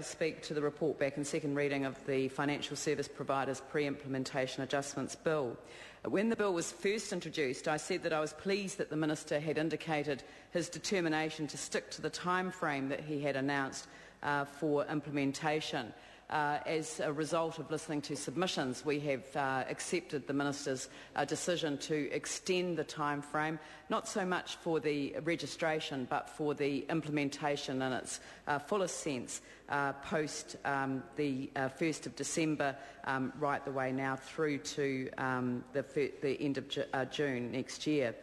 Speak to the report back in second reading of the Financial Service Providers Pre-Implementation Adjustments Bill. When the bill was first introduced, I said that I was pleased that the Minister had indicated his determination to stick to the time frame that he had announced for implementation. As a result of listening to submissions, we have accepted the Minister's decision to extend the time frame, not so much for the registration but for the implementation in its fullest sense post the 1st of December right the way now through to the end of June next year.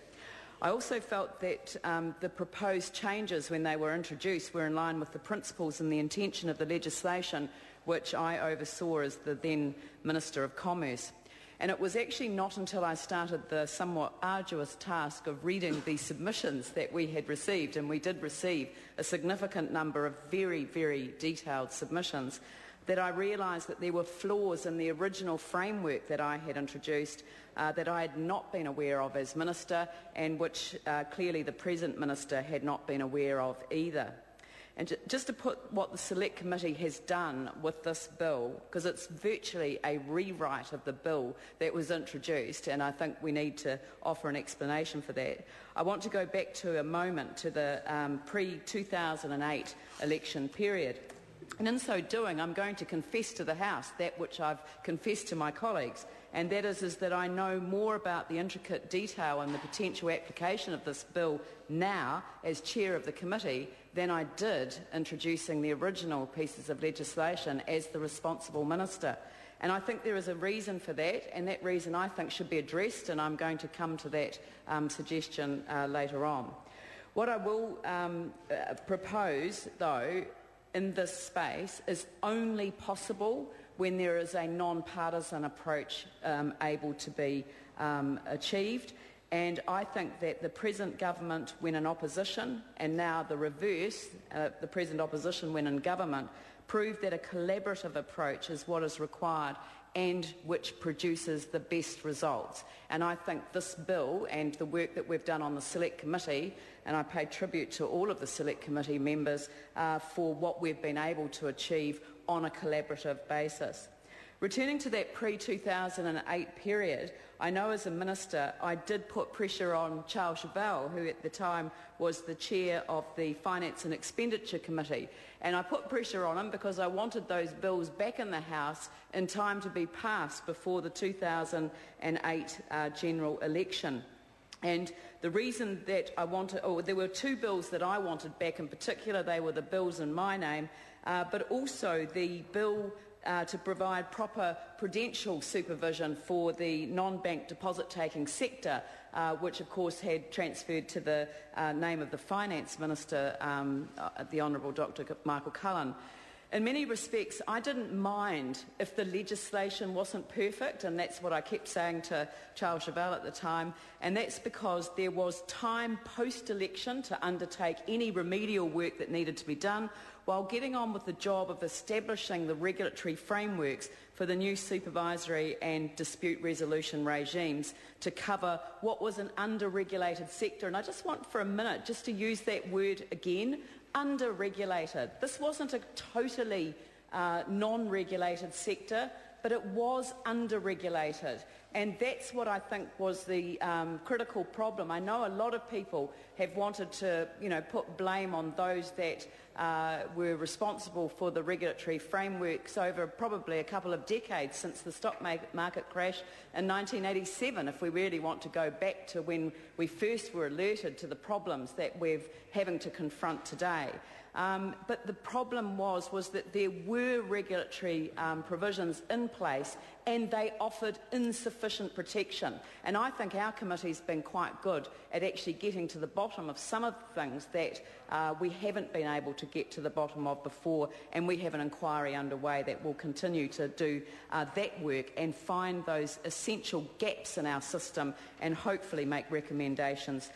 I also felt that the proposed changes when they were introduced were in line with the principles and the intention of the legislation which I oversaw as the then Minister of Commerce. And it was actually not until I started the somewhat arduous task of reading the submissions that we had received, and we did receive a significant number of very, very detailed submissions, that I realised that there were flaws in the original framework that I had introduced that I had not been aware of as Minister, and which clearly the present Minister had not been aware of either. And just to put what the Select Committee has done with this bill, because it's virtually a rewrite of the bill that was introduced, and I think we need to offer an explanation for that. I want to go back to a moment to the pre-2008 election period. And in so doing, I'm going to confess to the House that which I've confessed to my colleagues, and that is that I know more about the intricate detail and the potential application of this bill now as Chair of the Committee than I did introducing the original pieces of legislation as the responsible Minister. And I think there is a reason for that, and that reason I think should be addressed, and I'm going to come to that suggestion later on. What I will propose, though, in this space is only possible when there is a non-partisan approach able to be achieved. And I think that the present government, when in opposition, and now the reverse, the present opposition when in government, proved that a collaborative approach is what is required and which produces the best results. And I think this bill and the work that we've done on the Select Committee, and I pay tribute to all of the Select Committee members for what we've been able to achieve on a collaborative basis. Returning to that pre-2008 period, I know as a Minister I did put pressure on Charles Chauvel, who at the time was the Chair of the Finance and Expenditure Committee, and I put pressure on him because I wanted those bills back in the House in time to be passed before the 2008 general election. And the reason that I wanted, there were two bills that I wanted back in particular. They were the bills in my name, but also the bill to provide proper prudential supervision for the non-bank deposit-taking sector, which of course had transferred to the name of the Finance Minister, the Honourable Dr Michael Cullen. In many respects, I didn't mind if the legislation wasn't perfect, and that's what I kept saying to Charles Chauvel at the time, and that's because there was time post-election to undertake any remedial work that needed to be done, while getting on with the job of establishing the regulatory frameworks for the new supervisory and dispute resolution regimes to cover what was an under-regulated sector. And I just want for a minute just to use that word again, under-regulated. This wasn't a totally non-regulated sector, but it was under-regulated. And that's what I think was the critical problem. I know a lot of people have wanted to, put blame on those that were responsible for the regulatory frameworks over probably a couple of decades since the stock market crash in 1987, if we really want to go back to when we first were alerted to the problems that we're having to confront today. But the problem was that there were regulatory provisions in place and they offered insufficient protection. And I think our committee's been quite good at actually getting to the bottom of some of the things that we haven't been able to get to the bottom of before, and we have an inquiry underway that will continue to do that work and find those essential gaps in our system and hopefully make recommendations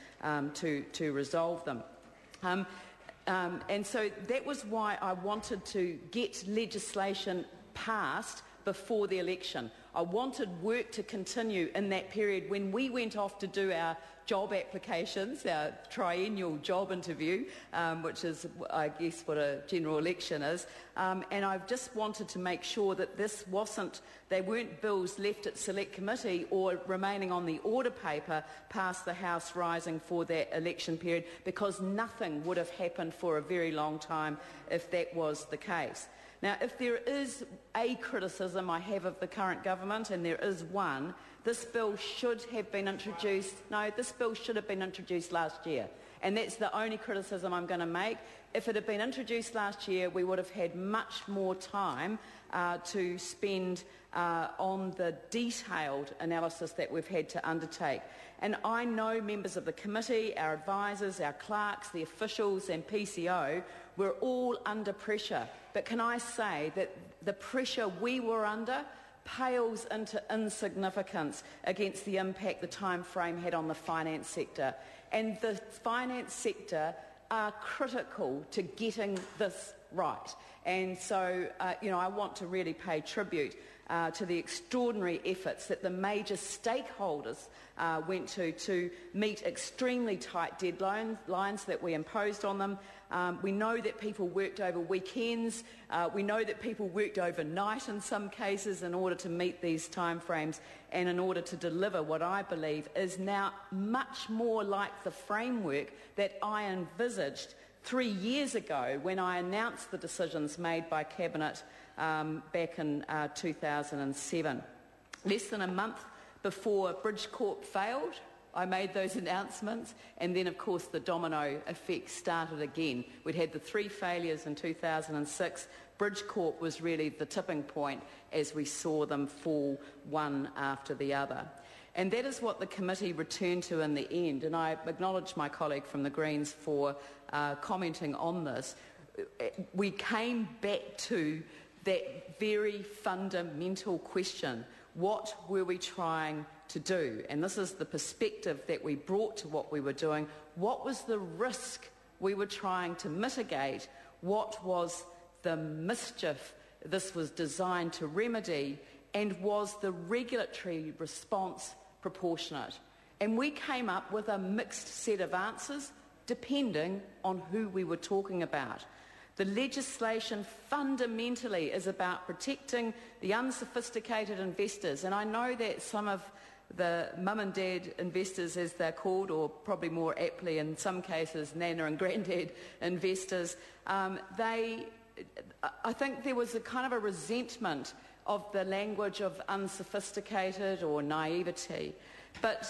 to resolve them. And so that was why I wanted to get legislation passed before the election. I wanted work to continue in that period when we went off to do our job applications, our triennial job interview, which is, I guess, what a general election is. And I just wanted to make sure that they weren't bills left at select committee or remaining on the order paper past the House rising for that election period, because nothing would have happened for a very long time if that was the case. Now, if there is a criticism I have of the current government, and there is one, this bill should have been introduced. No, this bill should have been introduced last year. And that's the only criticism I'm going to make. If it had been introduced last year, we would have had much more time to spend on the detailed analysis that we've had to undertake. And I know members of the committee, our advisors, our clerks, the officials and PCO were all under pressure. But can I say that the pressure we were under pales into insignificance against the impact the time frame had on the finance sector. And the finance sector are critical to getting this right. And so, I want to really pay tribute to the extraordinary efforts that the major stakeholders went to meet extremely tight deadlines that we imposed on them. We know that people worked over weekends. We know that people worked overnight in some cases in order to meet these timeframes and in order to deliver what I believe is now much more like the framework that I envisaged 3 years ago when I announced the decisions made by Cabinet back in 2007. Less than a month before Bridgecorp failed, I made those announcements, and then of course the domino effect started again. We'd had the 3 failures in 2006. Bridgecorp was really the tipping point as we saw them fall one after the other. And that is what the committee returned to in the end, and I acknowledge my colleague from the Greens for commenting on this. We came back to that very fundamental question: what were we trying to do? And this is the perspective that we brought to what we were doing. What was the risk we were trying to mitigate? What was the mischief this was designed to remedy? And was the regulatory response proportionate? And we came up with a mixed set of answers depending on who we were talking about. The legislation fundamentally is about protecting the unsophisticated investors, and I know that some of the mum and dad investors, as they're called, or probably more aptly in some cases nana and granddad investors, I think there was a kind of a resentment of the language of unsophisticated or naivety. But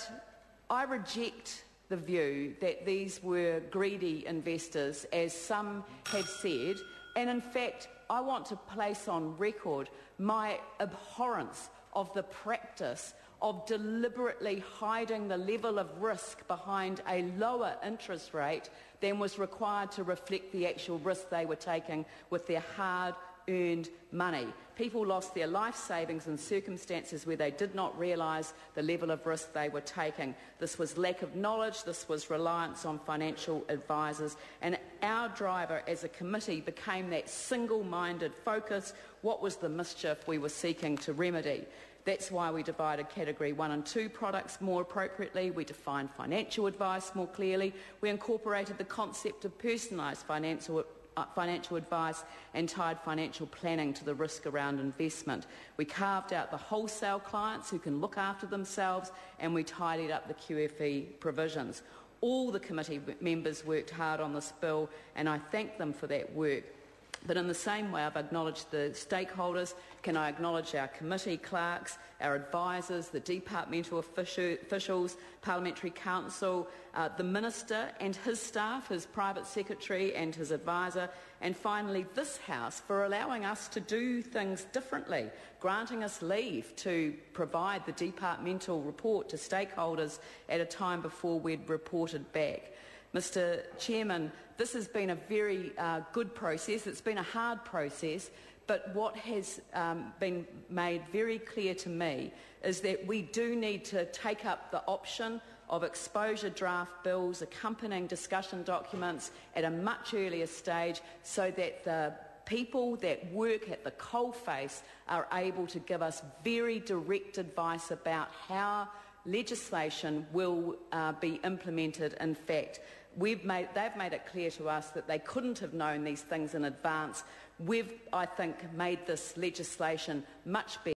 I reject the view that these were greedy investors, as some have said, and in fact I want to place on record my abhorrence of the practice of deliberately hiding the level of risk behind a lower interest rate than was required to reflect the actual risk they were taking with their hard-earned money. People lost their life savings in circumstances where they did not realise the level of risk they were taking. This was lack of knowledge, this was reliance on financial advisors, and our driver as a committee became that single-minded focus. What was the mischief we were seeking to remedy? That's why we divided Category 1 and 2 products more appropriately. We defined financial advice more clearly. We incorporated the concept of personalised financial advice and tied financial planning to the risk around investment. We carved out the wholesale clients who can look after themselves, and we tidied up the QFE provisions. All the committee members worked hard on this bill, and I thank them for that work. But in the same way I've acknowledged the stakeholders, can I acknowledge our committee clerks, our advisors, the departmental officials, Parliamentary Council, the Minister and his staff, his private secretary and his advisor, and finally this House for allowing us to do things differently, granting us leave to provide the departmental report to stakeholders at a time before we'd reported back. Mr. Chairman, this has been a very good process. It's been a hard process, but what has been made very clear to me is that we do need to take up the option of exposure draft bills, accompanying discussion documents at a much earlier stage, so that the people that work at the coalface are able to give us very direct advice about how legislation will be implemented. In fact, they've made it clear to us that they couldn't have known these things in advance. We've, I think, made this legislation much better.